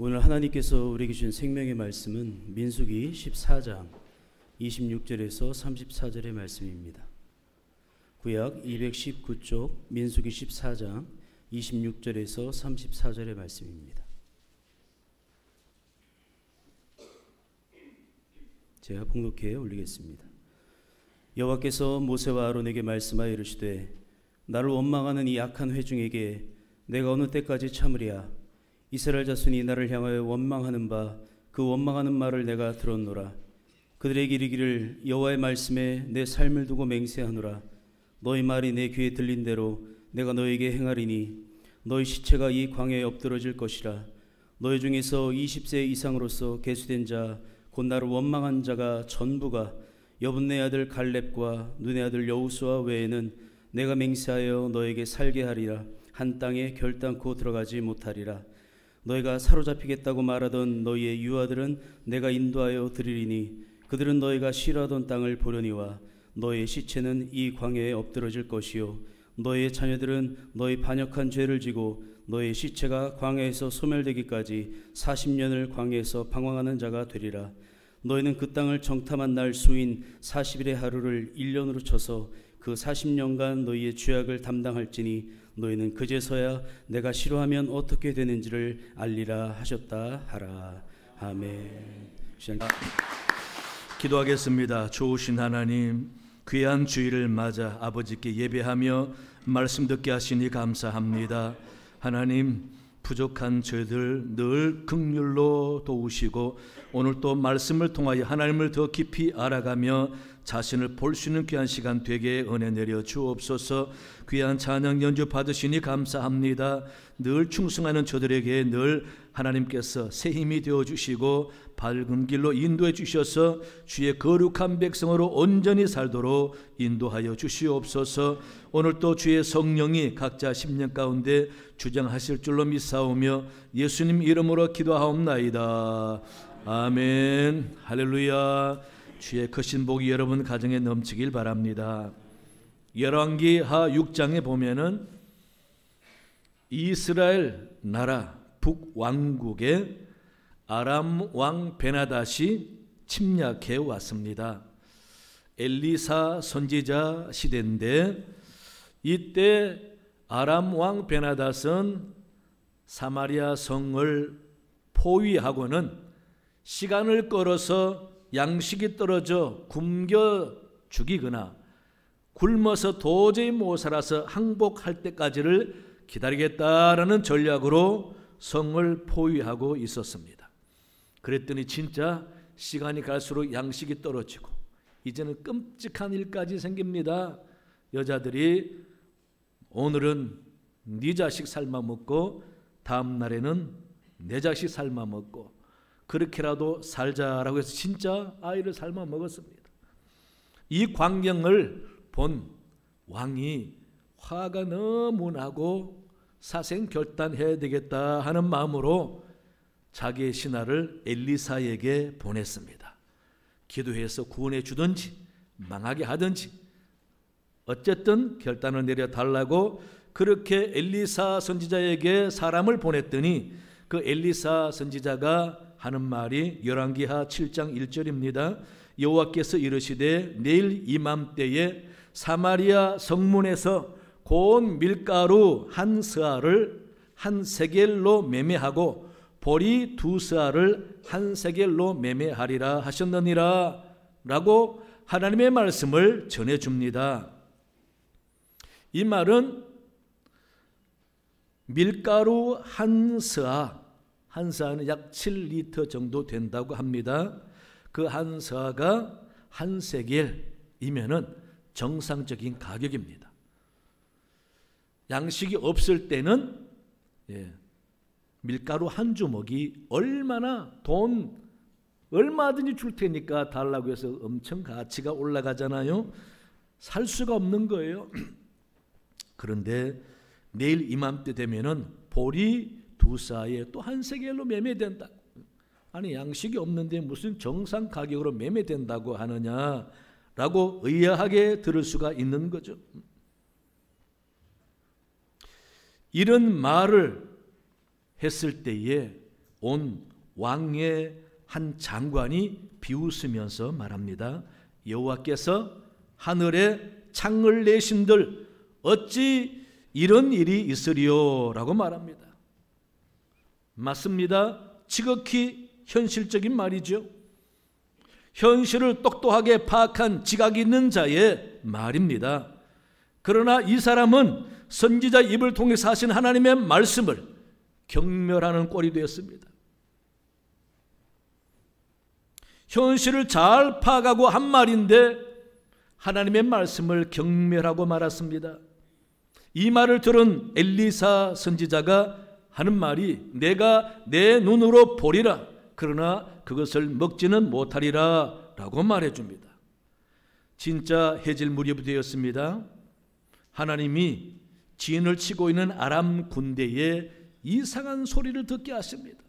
오늘 하나님께서 우리에게 주신 생명의 말씀은 민수기 14장 26절에서 34절의 말씀입니다. 구약 219쪽 민수기 14장 26절에서 34절의 말씀입니다. 제가 봉독해 올리겠습니다. 여호와께서 모세와 아론에게 말씀하여 이르시되 나를 원망하는 이 악한 회중에게 내가 어느 때까지 참으랴. 이스라엘 자손이 나를 향하여 원망하는 바 그 원망하는 말을 내가 들었노라. 그들에게 이르기를 여호와의 말씀에 내 삶을 두고 맹세하노라. 너희 말이 내 귀에 들린 대로 내가 너에게 행하리니 너희 시체가 이 광야에 엎드러질 것이라. 너희 중에서 20세 이상으로서 계수된 자 곧 나를 원망한 자가 전부가 여분네 아들 갈렙과 눈의 아들 여호수아 외에는 내가 맹세하여 너에게 살게 하리라. 한 땅에 결단코 들어가지 못하리라. 너희가 사로잡히겠다고 말하던 너희의 유아들은 내가 인도하여 드리리니 그들은 너희가 싫어하던 땅을 보려니와 너희의 시체는 이 광야에 엎드러질 것이요 너희의 자녀들은 너희 반역한 죄를 지고 너희의 시체가 광야에서 소멸되기까지 40년을 광야에서 방황하는 자가 되리라. 너희는 그 땅을 정탐한 날 수인 40일의 하루를 1년으로 쳐서 그 40년간 너희의 죄악을 담당할지니 너희는 그제서야 내가 싫어하면 어떻게 되는지를 알리라 하셨다 하라. 아멘. 기도하겠습니다. 좋으신 하나님, 귀한 주일을 맞아 아버지께 예배하며 말씀 듣게 하시니 감사합니다. 하나님, 부족한 저희들 늘 긍휼로 도우시고 오늘 또 말씀을 통하여 하나님을 더 깊이 알아가며 자신을 볼 수 있는 귀한 시간 되게 은혜 내려 주옵소서. 귀한 찬양 연주 받으시니 감사합니다. 늘 충성하는 저들에게 늘 하나님께서 새 힘이 되어주시고 밝은 길로 인도해 주셔서 주의 거룩한 백성으로 온전히 살도록 인도하여 주시옵소서. 오늘 또 주의 성령이 각자 심령 가운데 주장하실 줄로 믿사오며 예수님 이름으로 기도하옵나이다. 아멘. 할렐루야. 주의 크신 복이 여러분 가정에 넘치길 바랍니다. 열왕기하 6장에 보면은 이스라엘 나라 북왕국에 아람 왕 베나닷이 침략해 왔습니다. 엘리사 선지자 시대인데 이때 아람 왕 베나닷은 사마리아 성을 포위하고는 시간을 끌어서 양식이 떨어져 굶겨 죽이거나 굶어서 도저히 못 살아서 항복할 때까지를 기다리겠다라는 전략으로 성을 포위하고 있었습니다. 그랬더니 진짜 시간이 갈수록 양식이 떨어지고 이제는 끔찍한 일까지 생깁니다. 여자들이 오늘은 네 자식 삶아 먹고 다음 날에는 내 자식 삶아 먹고 그렇게라도 살자라고 해서 진짜 아이를 삶아 먹었습니다. 이 광경을 본 왕이 화가 너무 나고 사생결단해야 되겠다 하는 마음으로 자기의 신하를 엘리사에게 보냈습니다. 기도해서 구원해 주든지 망하게 하든지 어쨌든 결단을 내려달라고 그렇게 엘리사 선지자에게 사람을 보냈더니 그 엘리사 선지자가 하는 말이 열왕기하 7장 1절입니다. 여호와께서 이르시되 내일 이맘때에 사마리아 성문에서 고운 밀가루 한 스아를 한 세겔로 매매하고 보리 두 스아를 한 세겔로 매매하리라 하셨느니라 라고 하나님의 말씀을 전해줍니다. 이 말은 밀가루 한 스아, 한 스아는 약 7리터 정도 된다고 합니다. 그 한 스아가 한 세겔이면은 정상적인 가격입니다. 양식이 없을 때는 밀가루 한 주먹이 돈 얼마든지 줄 테니까 달라고 해서 엄청 가치가 올라가잖아요. 살 수가 없는 거예요. 그런데 내일 이맘때 되면은 보리 두 사에 또 한 세겔로 매매된다. 아니 양식이 없는데 무슨 정상 가격으로 매매된다고 하느냐라고 의아하게 들을 수가 있는 거죠. 이런 말을 했을 때에 온 왕의 한 장관이 비웃으면서 말합니다. 여호와께서 하늘에 창을 내신들 어찌 이런 일이 있으리요? 라고 말합니다. 맞습니다. 지극히 현실적인 말이죠. 현실을 똑똑하게 파악한 지각이 있는 자의 말입니다. 그러나 이 사람은 선지자 입을 통해서 하신 하나님의 말씀을 경멸하는 꼴이 되었습니다. 현실을 잘 파악하고 한 말인데 하나님의 말씀을 경멸하고 말았습니다. 이 말을 들은 엘리사 선지자가 하는 말이 내가 내 눈으로 보리라 그러나 그것을 먹지는 못하리라 라고 말해줍니다. 진짜 해질 무렵이 되었습니다. 하나님이 진을 치고 있는 아람 군대에 이상한 소리를 듣게 하십니다.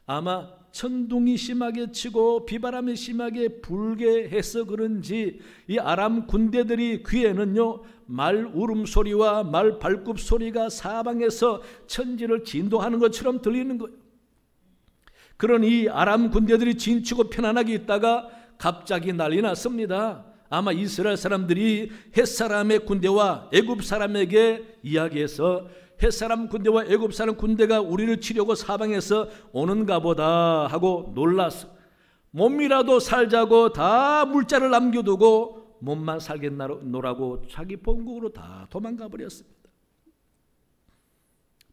아마 천둥이 심하게 치고 비바람이 심하게 불게 해서 그런지 이 아람 군대들이 귀에는요 말 울음소리와 말 발굽 소리가 사방에서 천지를 진동하는 것처럼 들리는 거예요. 그런 이 아람 군대들이 진치고 편안하게 있다가 갑자기 난리 났습니다. 아마 이스라엘 사람들이 헷사람의 군대와 애굽 사람에게 이야기해서 헷사람 군대와 애굽 사람 군대가 우리를 치려고 사방에서 오는가 보다 하고 놀라서 몸이라도 살자고 다 물자를 남겨두고 몸만 살겠노라고 자기 본국으로 다 도망가 버렸습니다.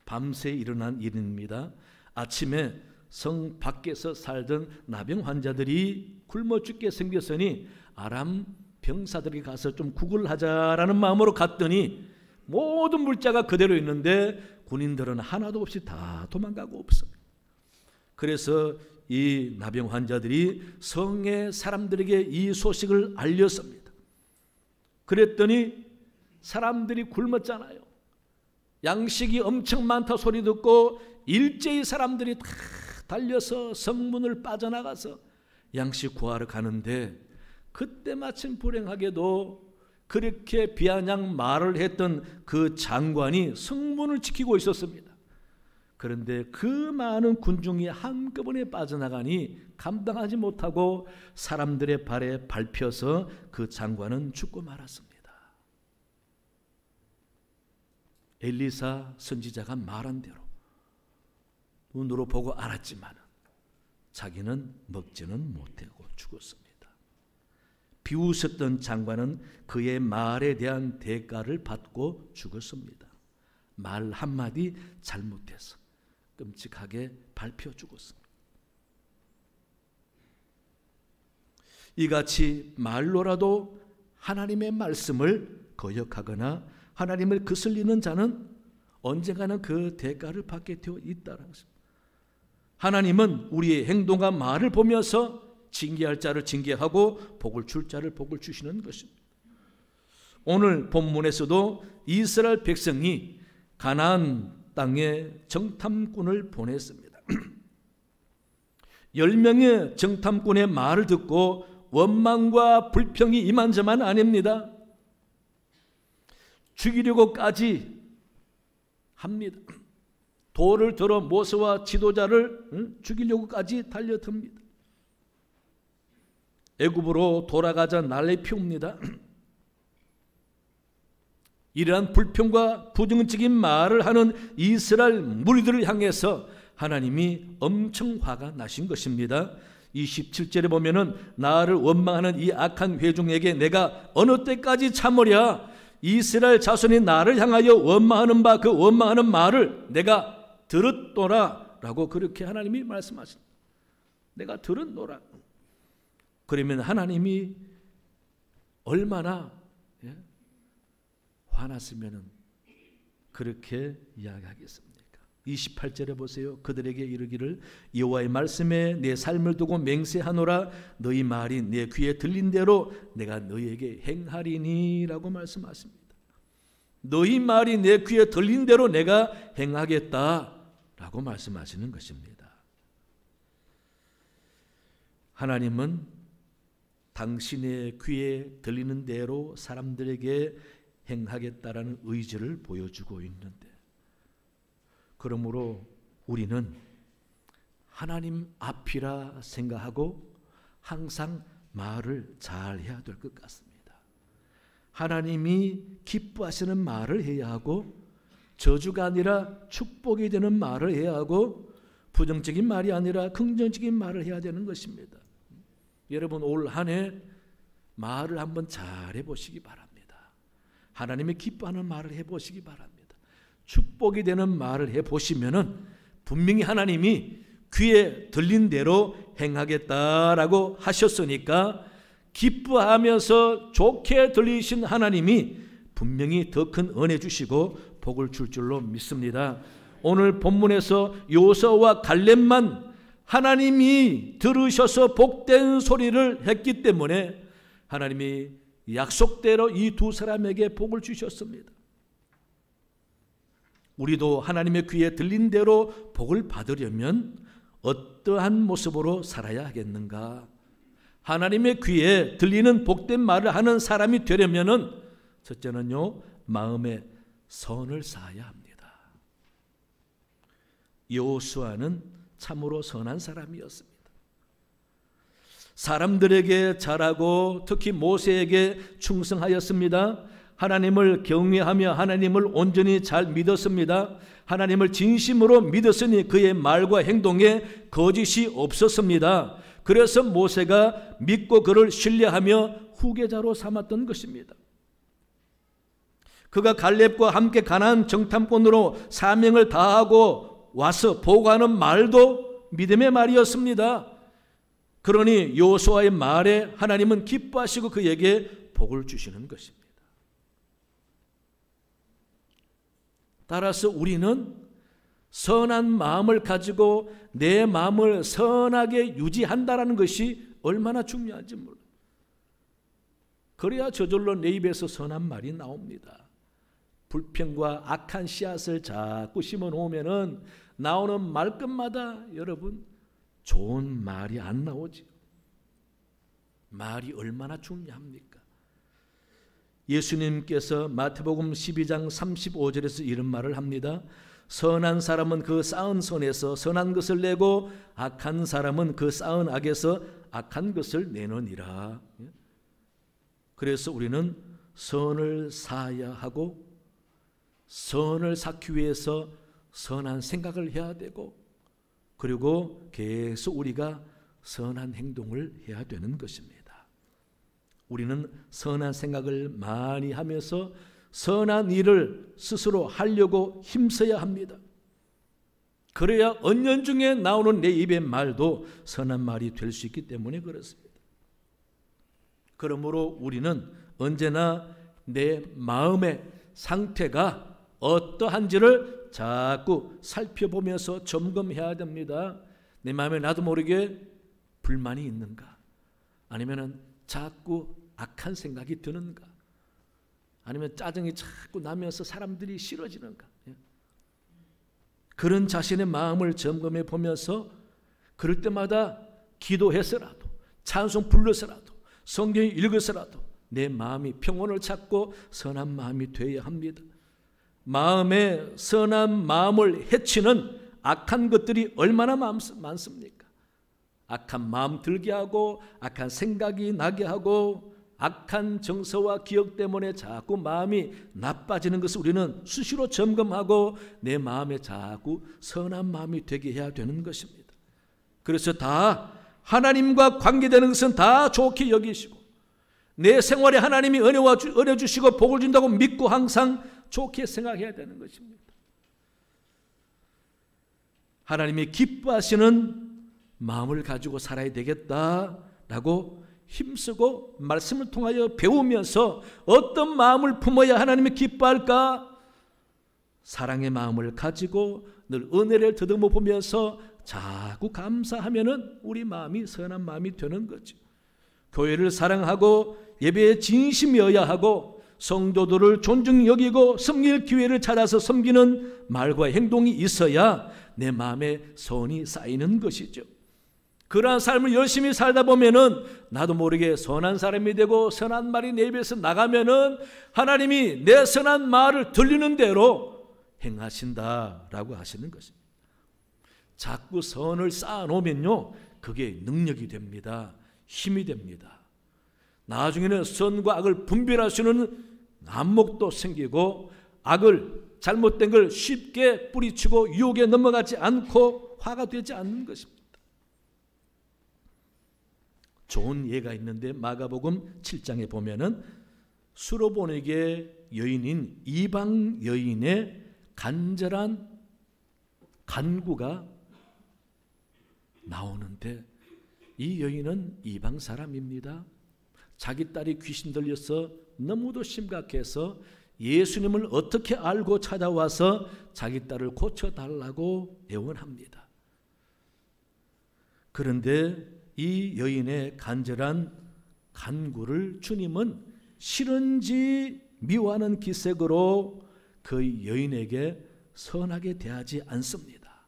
밤새 일어난 일입니다. 아침에 성 밖에서 살던 나병 환자들이 굶어 죽게 생겼으니 아람 병사들이 가서 좀 국을 하자라는 마음으로 갔더니 모든 물자가 그대로 있는데 군인들은 하나도 없이 다 도망가고 없습니다. 그래서 이 나병 환자들이 성의 사람들에게 이 소식을 알렸습니다. 그랬더니 사람들이 굶었잖아요. 양식이 엄청 많다 소리 듣고 일제히 사람들이 다 달려서 성문을 빠져나가서 양식 구하러 가는데 그때 마침 불행하게도 그렇게 비아냥 말을 했던 그 장관이 성문을 지키고 있었습니다. 그런데 그 많은 군중이 한꺼번에 빠져나가니 감당하지 못하고 사람들의 발에 밟혀서 그 장관은 죽고 말았습니다. 엘리사 선지자가 말한 대로 눈으로 보고 알았지만 자기는 먹지는 못하고 죽었습니다. 비웃었던 장관은 그의 말에 대한 대가를 받고 죽었습니다. 말 한마디 잘못해서 끔찍하게 밟혀 죽었습니다. 이같이 말로라도 하나님의 말씀을 거역하거나 하나님을 거슬리는 자는 언젠가는 그 대가를 받게 되어 있다는 것입니다. 하나님은 우리의 행동과 말을 보면서 징계할 자를 징계하고 복을 줄 자를 복을 주시는 것입니다. 오늘 본문에서도 이스라엘 백성이 가나안 땅에 정탐꾼을 보냈습니다. 10명의 정탐꾼의 말을 듣고 원망과 불평이 임한 자만 아닙니다. 죽이려고까지 합니다. 돌을 들어 모세와 지도자를 죽이려고까지 달려듭니다. 애굽으로 돌아가자 난리 피웁니다. 이러한 불평과 부정적인 말을 하는 이스라엘 무리들을 향해서 하나님이 엄청 화가 나신 것입니다. 27절에 보면은 나를 원망하는 이 악한 회중에게 내가 어느 때까지 참으랴. 이스라엘 자손이 나를 향하여 원망하는 바 그 원망하는 말을 내가 들었노라 라고 그렇게 하나님이 말씀하십니다. 내가 들었노라. 그러면 하나님이 얼마나 화났으면 그렇게 이야기하겠습니까? 28절에 보세요. 그들에게 이르기를 여호와의 말씀에 내 삶을 두고 맹세하노라. 너희 말이 내 귀에 들린 대로 내가 너희에게 행하리니 라고 말씀하십니다. 너희 말이 내 귀에 들린 대로 내가 행하겠다 라고 말씀하시는 것입니다. 하나님은 당신의 귀에 들리는 대로 사람들에게 행하겠다라는 의지를 보여주고 있는데, 그러므로 우리는 하나님 앞이라 생각하고 항상 말을 잘 해야 될 것 같습니다. 하나님이 기뻐하시는 말을 해야 하고 저주가 아니라 축복이 되는 말을 해야 하고 부정적인 말이 아니라 긍정적인 말을 해야 되는 것입니다. 여러분 올 한 해 말을 한번 잘 해보시기 바랍니다. 하나님이 기뻐하는 말을 해보시기 바랍니다. 축복이 되는 말을 해보시면은 분명히 하나님이 귀에 들린 대로 행하겠다라고 하셨으니까 기뻐하면서 좋게 들리신 하나님이 분명히 더 큰 은혜 주시고 복을 줄 줄로 믿습니다. 오늘 본문에서 요서와 갈렙만 하나님이 들으셔서 복된 소리를 했기 때문에 하나님이 약속대로 이 두 사람에게 복을 주셨습니다. 우리도 하나님의 귀에 들린 대로 복을 받으려면 어떠한 모습으로 살아야 하겠는가? 하나님의 귀에 들리는 복된 말을 하는 사람이 되려면은 첫째는요, 마음에 선을 쌓아야 합니다. 여호수아는 참으로 선한 사람이었습니다. 사람들에게 잘하고 특히 모세에게 충성하였습니다. 하나님을 경외하며 하나님을 온전히 잘 믿었습니다. 하나님을 진심으로 믿었으니 그의 말과 행동에 거짓이 없었습니다. 그래서 모세가 믿고 그를 신뢰하며 후계자로 삼았던 것입니다. 그가 갈렙과 함께 가나안 정탐꾼으로 사명을 다하고 와서 보고하는 말도 믿음의 말이었습니다. 그러니 여호수아의 말에 하나님은 기뻐하시고 그에게 복을 주시는 것입니다. 따라서 우리는 선한 마음을 가지고 내 마음을 선하게 유지한다는 것이 얼마나 중요한지 몰라요. 그래야 저절로 내 입에서 선한 말이 나옵니다. 불평과 악한 씨앗을 자꾸 심어 놓으면은 나오는 말끝마다 여러분 좋은 말이 안 나오지. 말이 얼마나 중요합니까? 예수님께서 마태복음 12장 35절에서 이런 말을 합니다. 선한 사람은 그 쌓은 선에서 선한 것을 내고 악한 사람은 그 쌓은 악에서 악한 것을 내느니라. 그래서 우리는 선을 쌓아야 하고 선을 쌓기 위해서 선한 생각을 해야 되고 그리고 계속 우리가 선한 행동을 해야 되는 것입니다. 우리는 선한 생각을 많이 하면서 선한 일을 스스로 하려고 힘써야 합니다. 그래야 은연중에 나오는 내 입의 말도 선한 말이 될 수 있기 때문에 그렇습니다. 그러므로 우리는 언제나 내 마음의 상태가 어떠한지를 자꾸 살펴보면서 점검해야 됩니다. 내 마음에 나도 모르게 불만이 있는가? 아니면 자꾸 악한 생각이 드는가? 아니면 짜증이 자꾸 나면서 사람들이 싫어지는가? 그런 자신의 마음을 점검해 보면서 그럴 때마다 기도해서라도 찬송 불러서라도 성경 읽어서라도 내 마음이 평온을 찾고 선한 마음이 되어야 합니다. 마음에 선한 마음을 해치는 악한 것들이 얼마나 많습니까? 악한 마음 들게 하고 악한 생각이 나게 하고 악한 정서와 기억 때문에 자꾸 마음이 나빠지는 것을 우리는 수시로 점검하고 내 마음에 자꾸 선한 마음이 되게 해야 되는 것입니다. 그래서 다 하나님과 관계되는 것은 다 좋게 여기시고 내 생활에 하나님이 은혜 주시고 복을 준다고 믿고 항상 좋게 생각해야 되는 것입니다. 하나님이 기뻐하시는 마음을 가지고 살아야 되겠다라고 힘쓰고 말씀을 통하여 배우면서 어떤 마음을 품어야 하나님이 기뻐할까? 사랑의 마음을 가지고 늘 은혜를 더듬어 보면서 자꾸 감사하면은 우리 마음이 선한 마음이 되는 거죠. 교회를 사랑하고 예배에 진심이어야 하고 성도들을 존중히 여기고 섬길 기회를 찾아서 섬기는 말과 행동이 있어야 내 마음에 선이 쌓이는 것이죠. 그러한 삶을 열심히 살다 보면은 나도 모르게 선한 사람이 되고 선한 말이 내 입에서 나가면은 하나님이 내 선한 말을 들리는 대로 행하신다라고 하시는 것입니다. 자꾸 선을 쌓아놓으면요, 그게 능력이 됩니다. 힘이 됩니다. 나중에는 선과 악을 분별할 수 있는 안목도 생기고, 악을, 잘못된 걸 쉽게 뿌리치고 유혹에 넘어가지 않고 화가 되지 않는 것입니다. 좋은 예가 있는데 마가복음 7장에 보면은 수로보니게 여인인 이방 여인의 간절한 간구가 나오는데, 이 여인은 이방 사람입니다. 자기 딸이 귀신 들려서 너무도 심각해서 예수님을 어떻게 알고 찾아와서 자기 딸을 고쳐달라고 애원합니다. 그런데 이 여인의 간절한 간구를 주님은 싫은지 미워하는 기색으로 그 여인에게 선하게 대하지 않습니다.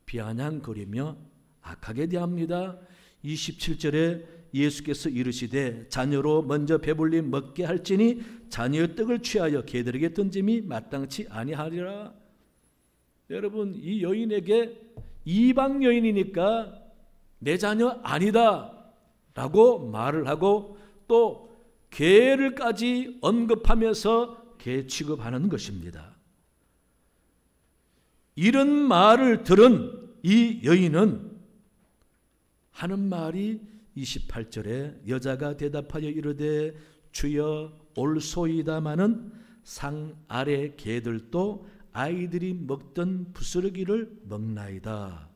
비아냥거리며 악하게 대합니다. 27절에 예수께서 이르시되 자녀로 먼저 배불리 먹게 할지니 자녀의 떡을 취하여 개들에게 던짐이 마땅치 아니하리라. 여러분, 이 여인에게 이방 여인이니까 내 자녀 아니다 라고 말을 하고, 또 개를까지 언급하면서 개 취급하는 것입니다. 이런 말을 들은 이 여인은 하는 말이 28절에 여자가 대답하여 이르되 주여 올소이다마는 상 아래 개들도 아이들이 먹던 부스러기를 먹나이다.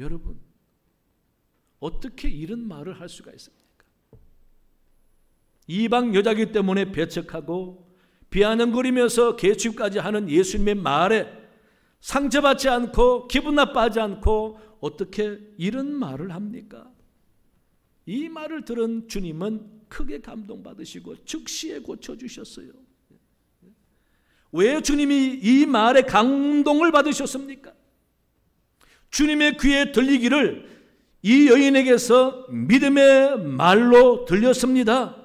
여러분, 어떻게 이런 말을 할 수가 있습니까? 이방 여자이기 때문에 배척하고 비아냥거리면서 개취까지 하는 예수님의 말에 상처받지 않고 기분 나빠하지 않고 어떻게 이런 말을 합니까? 이 말을 들은 주님은 크게 감동받으시고 즉시에 고쳐주셨어요. 왜 주님이 이 말에 감동을 받으셨습니까? 주님의 귀에 들리기를 이 여인에게서 믿음의 말로 들렸습니다.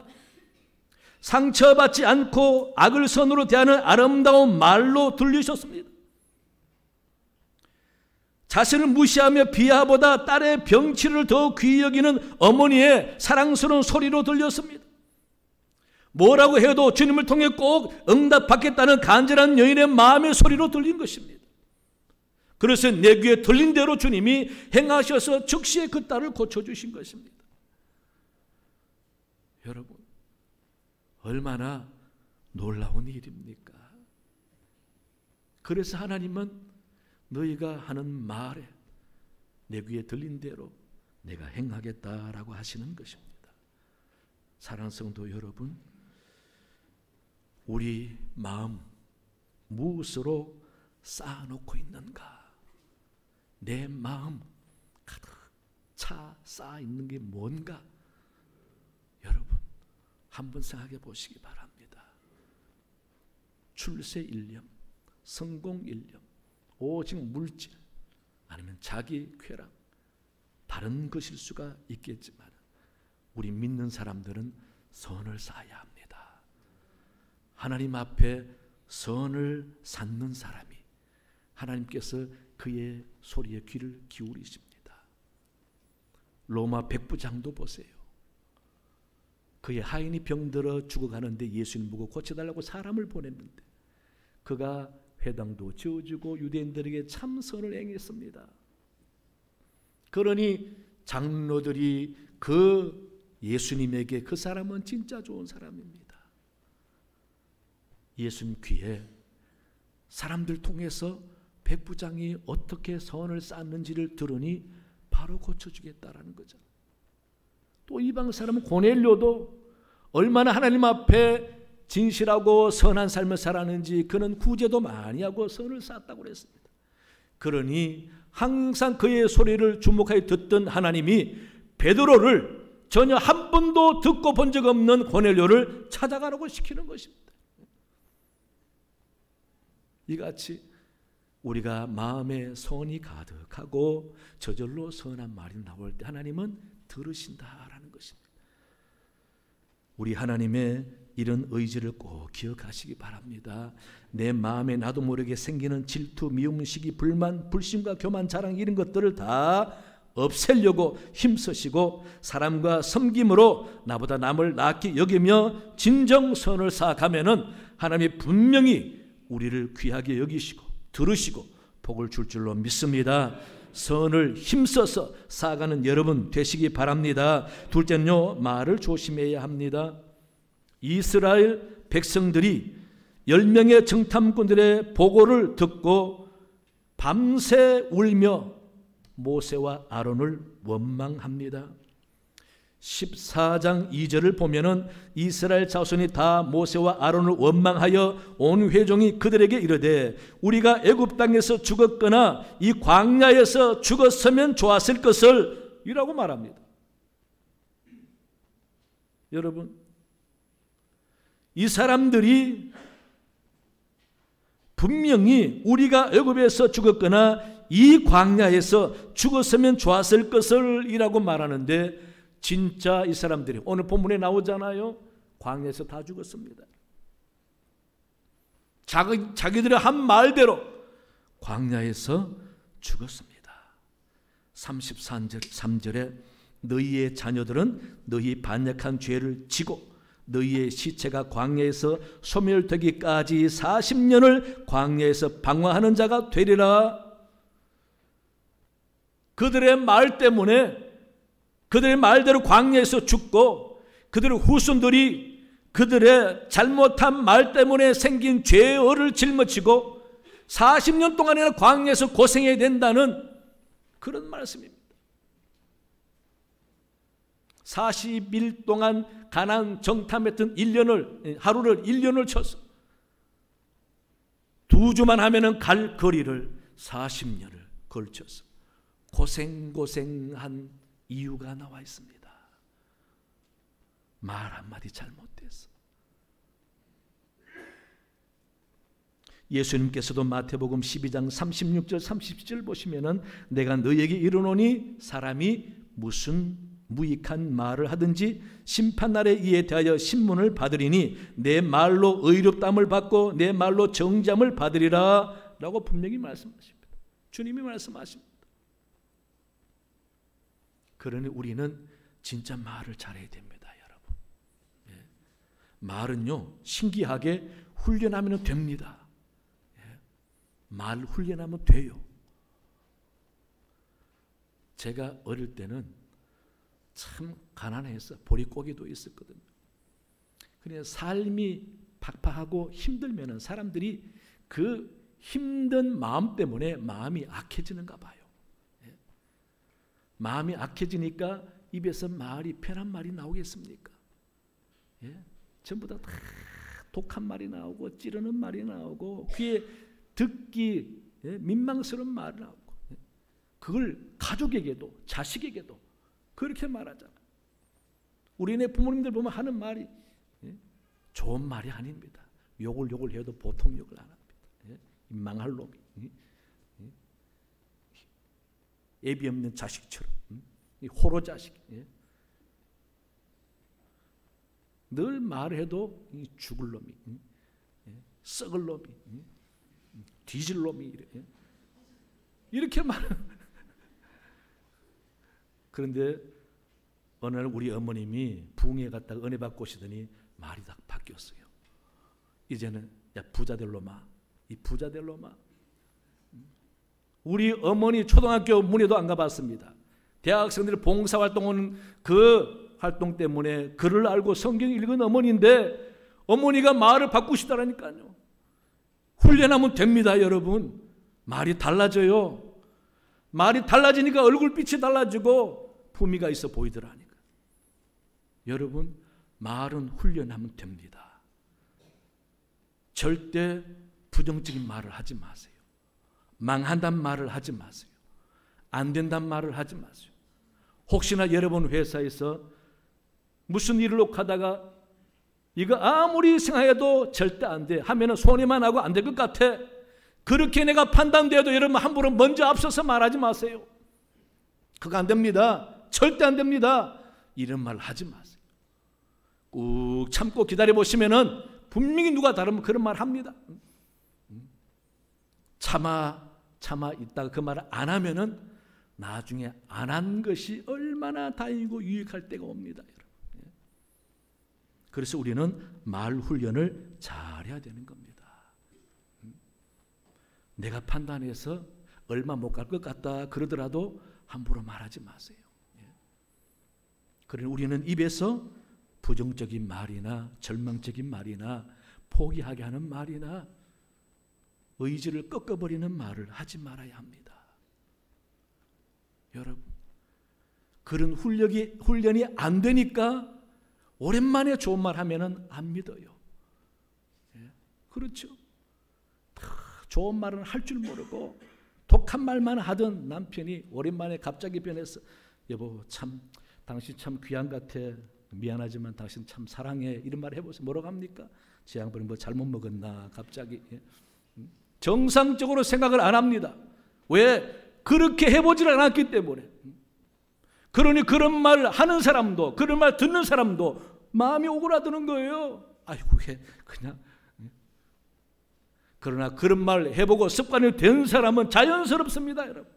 상처받지 않고 악을 선으로 대하는 아름다운 말로 들리셨습니다. 자신을 무시하며 비하보다 딸의 병치를 더 귀히 여기는 어머니의 사랑스러운 소리로 들렸습니다. 뭐라고 해도 주님을 통해 꼭 응답받겠다는 간절한 여인의 마음의 소리로 들린 것입니다. 그래서 내 귀에 들린 대로 주님이 행하셔서 즉시에 그 딸을 고쳐주신 것입니다. 여러분, 얼마나 놀라운 일입니까? 그래서 하나님은 너희가 하는 말에 내 귀에 들린 대로 내가 행하겠다라고 하시는 것입니다. 사랑하는 성도 여러분, 우리 마음 무엇으로 쌓아놓고 있는가? 내 마음 가득 차 쌓아 있는 게 뭔가? 여러분, 한번 생각해 보시기 바랍니다. 출세 일념, 성공 일념, 오직 물질, 아니면 자기 쾌락, 다른 것일 수가 있겠지만 우리 믿는 사람들은 선을 쌓아야 합니다. 하나님 앞에 선을 쌓는 사람이 하나님께서 그의 소리에 귀를 기울이십니다. 로마 백부장도 보세요. 그의 하인이 병들어 죽어가는데 예수님 보고 고쳐달라고 사람을 보냈는데 그가 회당도 지어주고 유대인들에게 참 선을 행했습니다. 그러니 장로들이 그 예수님에게 그 사람은 진짜 좋은 사람입니다. 예수님 귀에 사람들 통해서 백부장이 어떻게 선을 쌓는지를 들으니 바로 고쳐주겠다라는 거죠. 또 이방 사람은 고넬료도 얼마나 하나님 앞에 진실하고 선한 삶을 살았는지 그는 구제도 많이 하고 선을 쌓았다고 그랬습니다. 그러니 항상 그의 소리를 주목하여 듣던 하나님이 베드로를 전혀 한 번도 듣고 본 적 없는 고넬료를 찾아가라고 시키는 것입니다. 이같이 우리가 마음에 선이 가득하고 저절로 선한 말이 나올 때 하나님은 들으신다라는 것입니다. 우리 하나님의 이런 의지를 꼭 기억하시기 바랍니다. 내 마음에 나도 모르게 생기는 질투, 미움, 시기, 불만, 불신과 교만, 자랑 이런 것들을 다 없애려고 힘쓰시고 사람과 섬김으로 나보다 남을 낫게 여기며 진정선을 쌓아가면은 하나님이 분명히 우리를 귀하게 여기시고 들으시고 복을 줄 줄로 믿습니다. 선을 힘써서 쌓아가는 여러분 되시기 바랍니다. 둘째는요, 말을 조심해야 합니다. 이스라엘 백성들이 10명의 정탐꾼들의 보고를 듣고 밤새 울며 모세와 아론을 원망합니다. 14장 2절을 보면은 이스라엘 자손이 다 모세와 아론을 원망하여 온 회종이 그들에게 이르되 우리가 애굽 땅에서 죽었거나 이 광야에서 죽었으면 좋았을 것을 이라고 말합니다. 여러분, 이 사람들이 분명히 우리가 애굽에서 죽었거나 이 광야에서 죽었으면 좋았을 것을 이라고 말하는데 진짜 이 사람들이 오늘 본문에 나오잖아요. 광야에서 다 죽었습니다. 자기들의 한 말대로 광야에서 죽었습니다. 33절에 너희의 자녀들은 너희 반역한 죄를 지고 너희의 시체가 광야에서 소멸되기까지 40년을 광야에서 방황하는 자가 되리라. 그들의 말 때문에 그들의 말대로 광야에서 죽고 그들의 후손들이 그들의 잘못한 말 때문에 생긴 죄를 짊어지고 40년 동안이나 광야에서 고생해야 된다는 그런 말씀입니다. 40일 동안 가나안 정탐했던 하루를 1년을 쳐서 2주만 하면은 갈 거리를 40년을 걸쳐서 고생한 이유가 나와 있습니다. 말 한마디 잘못돼서. 예수님께서도 마태복음 12장 36절 37절 보시면은 내가 너희에게 이르노니 사람이 무슨 무익한 말을 하든지 심판날에 이에 대하여 신문을 받으리니 내 말로 의롭담을 받고 내 말로 정잠을 받으리라 라고 분명히 말씀하십니다. 주님이 말씀하십니다. 그러니 우리는 진짜 말을 잘해야 됩니다, 여러분. 예. 말은요, 신기하게 훈련하면 됩니다. 예. 말 훈련하면 돼요. 제가 어릴 때는 참 가난해서 보릿고기도 있었거든요. 그래서 삶이 팍팍하고 힘들면은 사람들이 그 힘든 마음 때문에 마음이 악해지는가 봐요. 예. 마음이 악해지니까 입에서 말이 편한 말이 나오겠습니까? 예. 전부 다 독한 말이 나오고 찌르는 말이 나오고 귀에 듣기 민망스러운 말이 나오고 그걸 가족에게도 자식에게도 그렇게 말하잖아요. 우리네 부모님들 보면 하는 말이 좋은 말이 아닙니다. 욕을 해도 보통 욕을 안 합니다. 망할 놈이 애비 없는 자식처럼 호로 자식 늘 말해도 죽을 놈이 썩을 놈이 뒤질 놈이 이렇게 말하는. 그런데 어느 날 우리 어머님이 부흥회 갔다가 은혜 받고 오시더니 말이 다 바뀌었어요. 이제는 야 부자될 놈아, 이 부자될 놈아. 우리 어머니 초등학교 문에도 안 가봤습니다. 대학생들 봉사활동 온 그 활동 때문에 글을 알고 성경 읽은 어머니인데 어머니가 말을 바꾸시더라니까요. 훈련하면 됩니다, 여러분. 말이 달라져요. 말이 달라지니까 얼굴빛이 달라지고 품위가 있어 보이더라니까. 여러분, 말은 훈련하면 됩니다. 절대 부정적인 말을 하지 마세요. 망한단 말을 하지 마세요. 안 된단 말을 하지 마세요. 혹시나 여러분 회사에서 무슨 일을 하다가 이거 아무리 생각해도 절대 안 돼 하면은 손해만 하고 안 될 것 같아. 그렇게 내가 판단돼도 여러분 함부로 먼저 앞서서 말하지 마세요. 그거 안 됩니다. 절대 안 됩니다. 이런 말 하지 마세요. 꾹 참고 기다려 보시면은 분명히 누가 다르면 그런 말 합니다. 참아 있다가 그 말을 안 하면은 나중에 안 한 것이 얼마나 다행이고 유익할 때가 옵니다, 여러분. 그래서 우리는 말 훈련을 잘해야 되는 겁니다. 내가 판단해서 얼마 못 갈 것 같다 그러더라도 함부로 말하지 마세요. 그러나 우리는 입에서 부정적인 말이나 절망적인 말이나 포기하게 하는 말이나 의지를 꺾어버리는 말을 하지 말아야 합니다. 여러분, 그런 훈련이 안 되니까 오랜만에 좋은 말 하면은 안 믿어요. 그렇죠. 좋은 말은 할 줄 모르고 독한 말만 하던 남편이 오랜만에 갑자기 변해서 여보 참 당신 참 귀한 것 같아. 미안하지만 당신 참 사랑해. 이런 말 해보세요. 뭐라고 합니까? 제 양반이 뭐 잘못 먹었나 갑자기. 정상적으로 생각을 안 합니다. 왜? 그렇게 해보질 않았기 때문에. 그러니 그런 말 하는 사람도 그런 말 듣는 사람도 마음이 오그라드는 거예요. 아이고 그냥. 그러나 그런 말 해보고 습관이 된 사람은 자연스럽습니다, 여러분.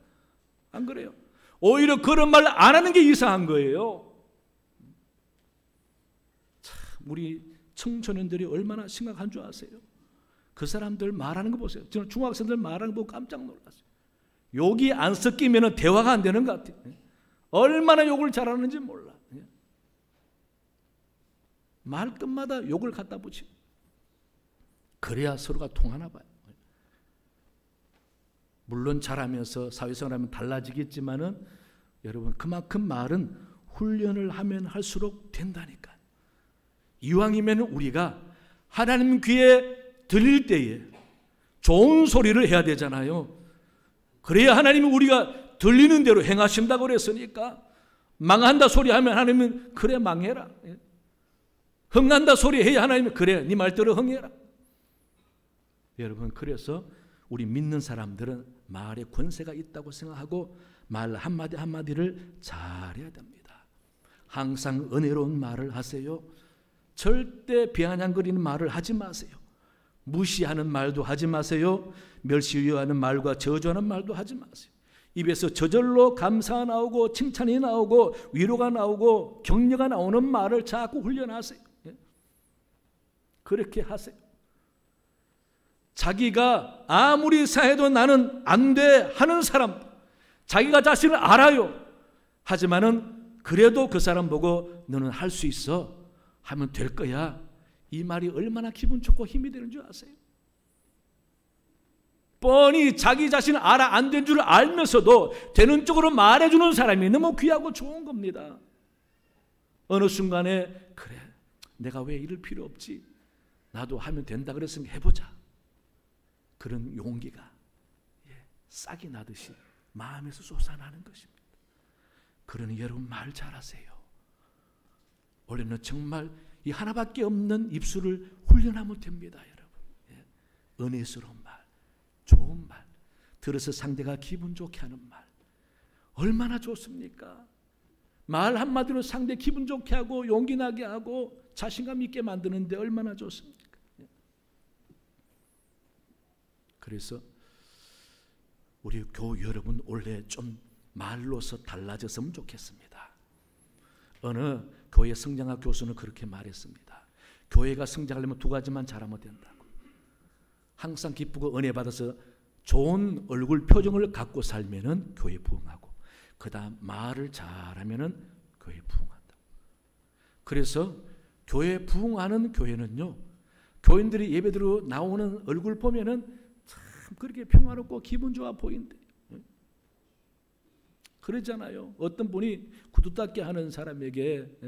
안 그래요? 오히려 그런 말 안 하는 게 이상한 거예요. 참, 우리 청소년들이 얼마나 심각한 줄 아세요? 그 사람들 말하는 거 보세요. 저는 중학생들 말하는 거 보고 깜짝 놀랐어요. 욕이 안 섞이면 대화가 안 되는 것 같아요. 얼마나 욕을 잘하는지 몰라. 말끝마다 욕을 갖다 붙이고. 그래야 서로가 통하나 봐요. 물론 잘하면서 사회생활하면 달라지겠지만은 여러분 그만큼 말은 훈련을 하면 할수록 된다니까. 이왕이면 우리가 하나님 귀에 들릴 때에 좋은 소리를 해야 되잖아요. 그래야 하나님이 우리가 들리는 대로 행하신다고 그랬으니까. 망한다 소리 하면 하나님은 그래 망해라. 흥한다 소리 해야 하나님은 그래 네 말대로 흥해라. 여러분 그래서 우리 믿는 사람들은 말에 권세가 있다고 생각하고 말 한마디 한마디를 잘해야 됩니다. 항상 은혜로운 말을 하세요. 절대 비아냥거리는 말을 하지 마세요. 무시하는 말도 하지 마세요. 멸시하는 말과 저주하는 말도 하지 마세요. 입에서 저절로 감사가 나오고 칭찬이 나오고 위로가 나오고 격려가 나오는 말을 자꾸 훈련하세요. 그렇게 하세요. 자기가 아무리 사해도 나는 안 돼 하는 사람, 자기가 자신을 알아요. 하지만은 그래도 그 사람 보고 너는 할 수 있어 하면 될 거야. 이 말이 얼마나 기분 좋고 힘이 되는 줄 아세요? 뻔히 자기 자신을 알아 안 된 줄 알면서도 되는 쪽으로 말해주는 사람이 너무 귀하고 좋은 겁니다. 어느 순간에 그래 내가 왜 이럴 필요 없지, 나도 하면 된다 그랬으니까 해보자. 그런 용기가 싹이 나듯이 마음에서 솟아나는 것입니다. 그러니 여러분 말 잘하세요. 원래는 정말 이 하나밖에 없는 입술을 훈련하면 됩니다, 여러분. 은혜스러운 말, 좋은 말, 들어서 상대가 기분 좋게 하는 말, 얼마나 좋습니까? 말 한마디로 상대 기분 좋게 하고 용기 나게 하고 자신감 있게 만드는데 얼마나 좋습니까? 그래서 우리 교우 여러분 원래 좀 말로서 달라졌으면 좋겠습니다. 어느 교회 성장학 교수는 그렇게 말했습니다. 교회가 성장하려면 두 가지만 잘하면 된다고. 항상 기쁘고 은혜 받아서 좋은 얼굴 표정을 갖고 살면은 교회 부흥하고, 그 다음 말을 잘하면은 교회 부흥한다. 그래서 교회 부흥하는 교회는요, 교인들이 예배드리러 나오는 얼굴 보면은 참 그렇게 평화롭고 기분 좋아 보인대. 그러잖아요. 어떤 분이 구두 닦기 하는 사람에게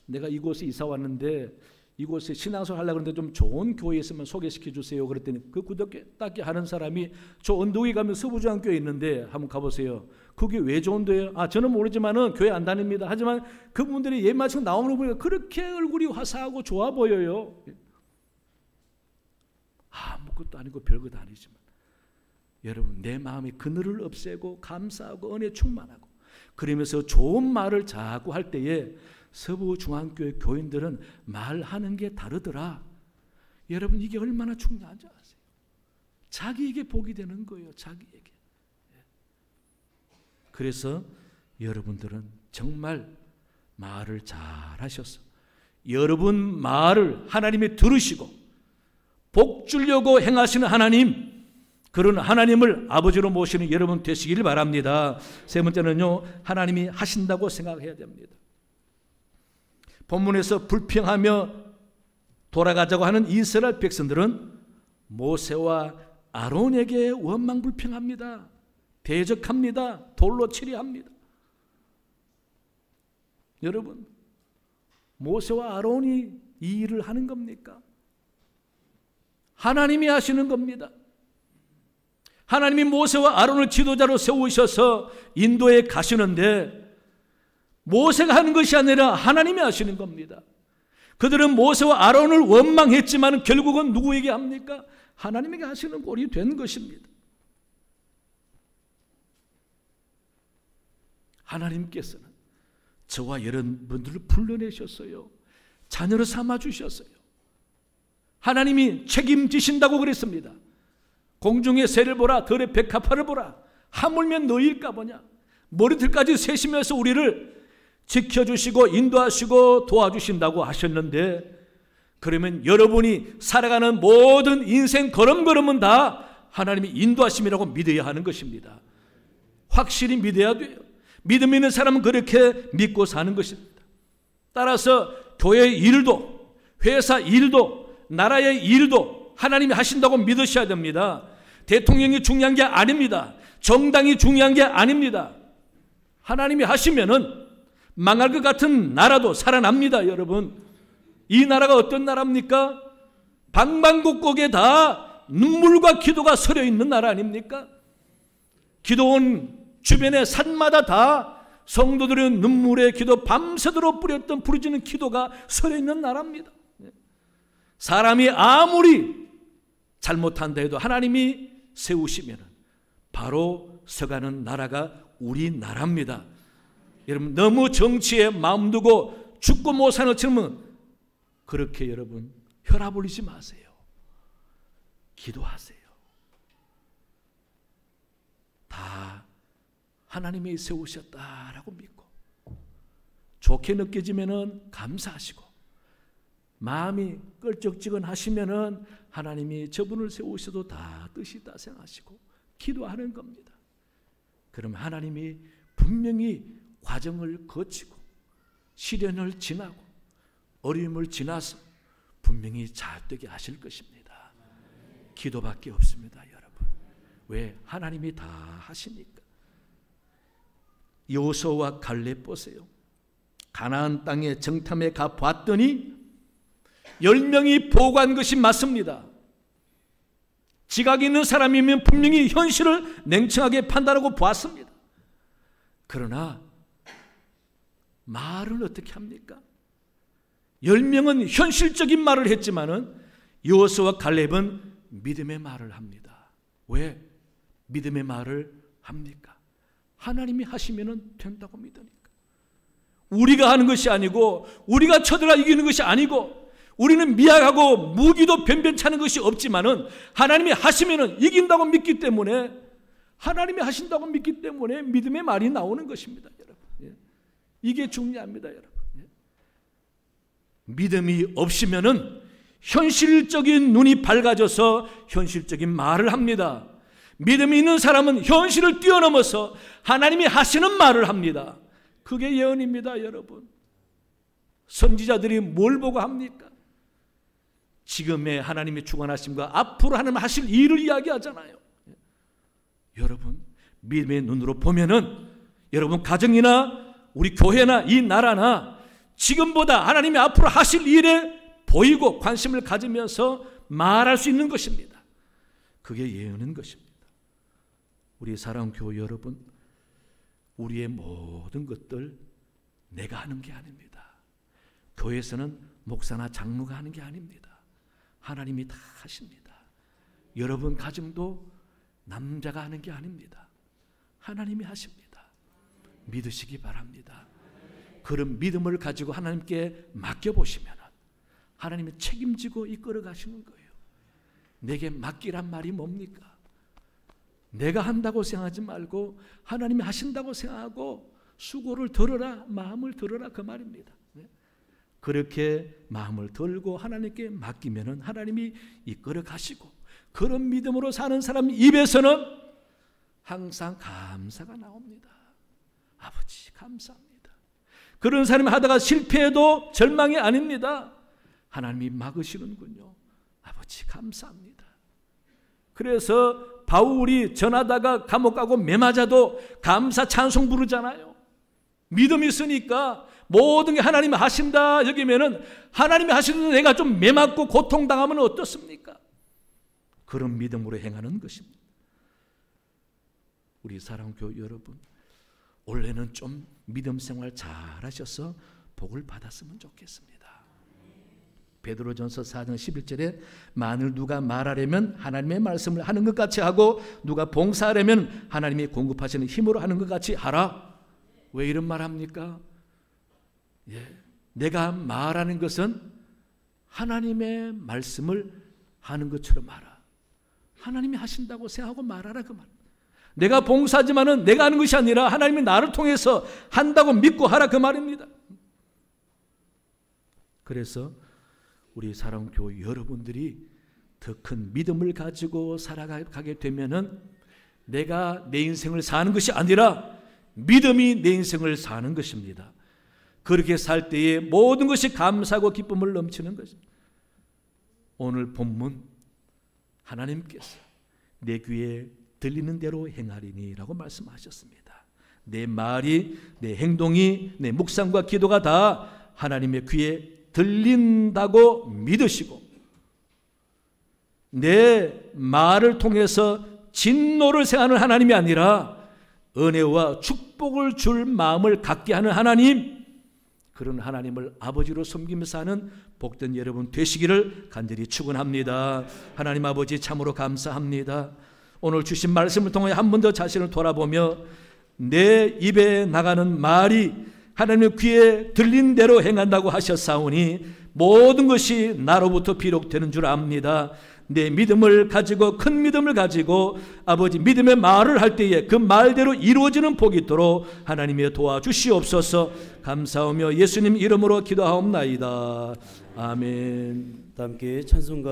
내가 이곳에 이사 왔는데 이곳에 신앙생활 하려고 하는데 좀 좋은 교회 있으면 소개시켜 주세요. 그랬더니 그 구두 닦기 하는 사람이 저 언덕에 가면 서부중앙교회 있는데 한번 가보세요. 그게 왜 좋은데요? 아 저는 모르지만은 교회 안 다닙니다. 하지만 그분들이 예배 마치고 나오는 거 보니까 그렇게 얼굴이 화사하고 좋아 보여요. 아무것도 아니고 별것도 아니지만 여러분 내 마음의 그늘을 없애고 감사하고 은혜 충만하고 그러면서 좋은 말을 자꾸 할 때에 서부중앙교회 교인들은 말하는 게 다르더라. 여러분, 이게 얼마나 중요한지 아세요? 자기에게 복이 되는 거예요. 자기에게. 그래서 여러분들은 정말 말을 잘 하셔서 여러분 말을 하나님이 들으시고 복 주려고 행하시는 하나님, 그런 하나님을 아버지로 모시는 여러분 되시길 바랍니다. 세 번째는요, 하나님이 하신다고 생각해야 됩니다. 본문에서 불평하며 돌아가자고 하는 이스라엘 백성들은 모세와 아론에게 원망불평합니다. 대적합니다. 돌로 치리합니다. 여러분, 모세와 아론이 이 일을 하는 겁니까? 하나님이 하시는 겁니다. 하나님이 모세와 아론을 지도자로 세우셔서 인도에 가시는데 모세가 하는 것이 아니라 하나님이 하시는 겁니다. 그들은 모세와 아론을 원망했지만 결국은 누구에게 합니까? 하나님에게 하시는 꼴이 된 것입니다. 하나님께서는 저와 여러분들을 불러내셨어요. 자녀로 삼아주셨어요. 하나님이 책임지신다고 그랬습니다. 공중의 새를 보라, 들의 백합화를 보라. 하물며 너희일까 보냐. 머리털까지 세시면서 우리를 지켜주시고 인도하시고 도와주신다고 하셨는데, 그러면 여러분이 살아가는 모든 인생 걸음걸음은 다 하나님이 인도하심이라고 믿어야 하는 것입니다. 확실히 믿어야 돼요. 믿음 있는 사람은 그렇게 믿고 사는 것입니다. 따라서 교회 일도, 회사 일도, 나라의 일도 하나님이 하신다고 믿으셔야 됩니다. 대통령이 중요한 게 아닙니다. 정당이 중요한 게 아닙니다. 하나님이 하시면은 망할 것 같은 나라도 살아납니다. 여러분, 이 나라가 어떤 나라입니까? 방방곡곡에 다 눈물과 기도가 서려 있는 나라 아닙니까? 기도원 주변의 산마다 다 성도들의 눈물의 기도, 밤새도록 뿌렸던 부르짖는 기도가 서려 있는 나라입니다. 사람이 아무리 잘못한다 해도 하나님이 세우시면 바로 서가는 나라가 우리나라입니다. 여러분, 너무 정치에 마음 두고 죽고 못 사는 것처럼 그렇게 여러분 혈압 올리지 마세요. 기도하세요. 다 하나님이 세우셨다라고 믿고 좋게 느껴지면은 감사하시고, 마음이 껄쩍지근하시면은 하나님이 저분을 세우셔도 다 뜻이 있다 생각하시고 기도하는 겁니다. 그럼 하나님이 분명히 과정을 거치고 시련을 지나고 어려움을 지나서 분명히 잘되게 하실 것입니다. 기도밖에 없습니다, 여러분. 왜? 하나님이 다 하시니까. 여호수아와 갈렙 보세요. 가나안 땅에 정탐에 가 봤더니 10명이 보고한 것이 맞습니다. 지각이 있는 사람이면 분명히 현실을 냉정하게 판단하고 보았습니다. 그러나 말은 어떻게 합니까? 10명은 현실적인 말을 했지만은 여호수아와 갈렙은 믿음의 말을 합니다. 왜 믿음의 말을 합니까? 하나님이 하시면 된다고 믿으니까. 우리가 하는 것이 아니고, 우리가 쳐들어 이기는 것이 아니고, 우리는 미약하고 무기도 변변찮은 것이 없지만은 하나님이 하시면 이긴다고 믿기 때문에, 하나님이 하신다고 믿기 때문에 믿음의 말이 나오는 것입니다, 여러분. 이게 중요합니다, 여러분. 믿음이 없으면은 현실적인 눈이 밝아져서 현실적인 말을 합니다. 믿음이 있는 사람은 현실을 뛰어넘어서 하나님이 하시는 말을 합니다. 그게 예언입니다, 여러분. 선지자들이 뭘 보고 합니까? 지금의 하나님의 주관하심과 앞으로 하나님 하실 일을 이야기하잖아요. 여러분, 믿음의 눈으로 보면은 여러분 가정이나 우리 교회나 이 나라나 지금보다 하나님이 앞으로 하실 일에 보이고 관심을 가지면서 말할 수 있는 것입니다. 그게 예언인 것입니다. 우리 사랑하는 교회 여러분, 우리의 모든 것들 내가 하는 게 아닙니다. 교회에서는 목사나 장로가 하는 게 아닙니다. 하나님이 다 하십니다. 여러분 가정도 남자가 하는 게 아닙니다. 하나님이 하십니다. 믿으시기 바랍니다. 그런 믿음을 가지고 하나님께 맡겨보시면 하나님이 책임지고 이끌어 가시는 거예요. 내게 맡기란 말이 뭡니까? 내가 한다고 생각하지 말고 하나님이 하신다고 생각하고 수고를 들어라, 마음을 들어라, 그 말입니다. 그렇게 마음을 들고 하나님께 맡기면 하나님이 이끌어 가시고, 그런 믿음으로 사는 사람 입에서는 항상 감사가 나옵니다. 아버지 감사합니다. 그런 사람이 하다가 실패해도 절망이 아닙니다. 하나님이 막으시는군요. 아버지 감사합니다. 그래서 바울이 전하다가 감옥 가고 매 맞아도 감사 찬송 부르잖아요. 믿음이 있으니까 모든 게 하나님이 하신다 여기면은, 하나님이 하시는데 내가 좀 매 맞고 고통당하면 어떻습니까? 그런 믿음으로 행하는 것입니다. 우리 사랑교회 여러분, 올해는 좀 믿음 생활 잘 하셔서 복을 받았으면 좋겠습니다. 베드로전서 4장 11절에 만일 누가 말하려면 하나님의 말씀을 하는 것 같이 하고, 누가 봉사하려면 하나님이 공급하시는 힘으로 하는 것 같이 하라. 왜 이런 말 합니까? 내가 말하는 것은 하나님의 말씀을 하는 것처럼 하라. 하나님이 하신다고 생각하고 말하라, 그 말. 내가 봉사하지만은 내가 하는 것이 아니라 하나님이 나를 통해서 한다고 믿고 하라, 그 말입니다. 그래서 우리 사랑교회 여러분들이 더 큰 믿음을 가지고 살아가게 되면은 내가 내 인생을 사는 것이 아니라 믿음이 내 인생을 사는 것입니다. 그렇게 살 때에 모든 것이 감사하고 기쁨을 넘치는 것입니다. 오늘 본문 하나님께서 내 귀에 들리는 대로 행하리니 라고 말씀하셨습니다. 내 말이, 내 행동이, 내 묵상과 기도가 다 하나님의 귀에 들린다고 믿으시고, 내 말을 통해서 진노를 생하는 하나님이 아니라 은혜와 축복을 줄 마음을 갖게 하는 하나님, 그런 하나님을 아버지로 섬기면서 하는 복된 여러분 되시기를 간절히 축원합니다. 하나님 아버지 참으로 감사합니다. 오늘 주신 말씀을 통해 한 번 더 자신을 돌아보며 내 입에 나가는 말이 하나님의 귀에 들린 대로 행한다고 하셨사오니 모든 것이 나로부터 비록되는 줄 압니다. 내 믿음을 가지고, 큰 믿음을 가지고 아버지 믿음의 말을 할 때에 그 말대로 이루어지는 복이 있도록 하나님이 도와주시옵소서. 감사하며 예수님 이름으로 기도하옵나이다. 아멘. 함께 찬송가